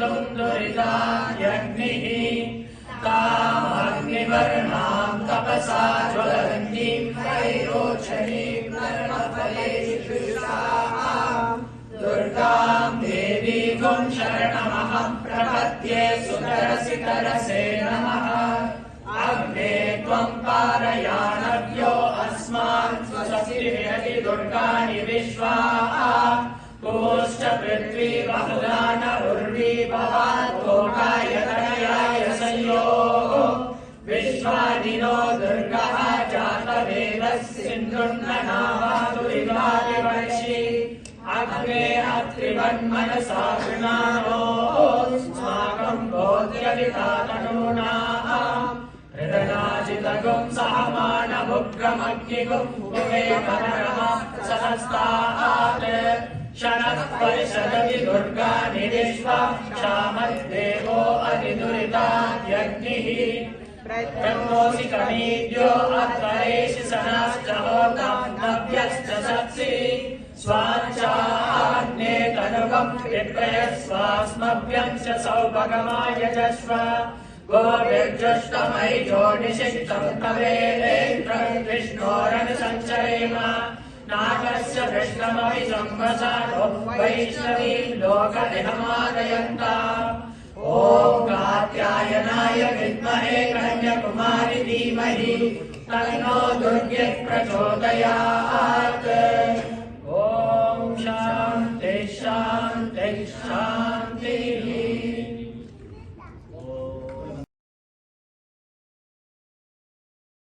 सिन्धुं दुरितायग्निः तामग्निवर्णां तपसा ज्वलन्तीं त्रैलोचनीं कर्मफलेषु दुर्गां देवीं शरणमहं प्रपद्ये सुतरसि तरसे नमः अग्ने त्वं पारयानभ्यो अस्मान् स्वस्तिर्यति दुर्गाणि विश्वा कोश्च पृथ्वी बहुला न उर्वी भवात्कोकाय तनयाय संयोः विश्वादिनो दुर्गः जातवेदः सिन्धुर्ननावातुरिवादिवर्षि अग्ने अत्रिवन्मनसा गृणानोऽस्माकं गोत्रवितातनूनाम् हृदयाजितगुं सहमानमुग्रमग्निगुं भुवे मनरमः सहस्तात् क्षणः परिषदति दुर्गाणि विश्वा क्षामद्देवो अधिदुरिताद्यग्निः ब्रह्मोऽसि कणीभ्यो अध्वरेषि सनश्च होतान्नभ्यश्च सत्सि स्वाञ्चाग्ने तनुवं विप्रयस्वास्मभ्यं च सौभगमाय जस्व गोभिर्जुष्टमयि जोनिषिक्तं तवेदेन्द्र विष्णोरनुसञ्चरेम नागस्य विष्णमयि संवसानो वैष्णवीं लोकनिहमादयन्ता ॐ कात्यायनाय विद्महे कन्याकुमारी धीमहि तन्नो दुर्गे प्रचोदयात् ॐ शान्ति शान्ति शान्तिः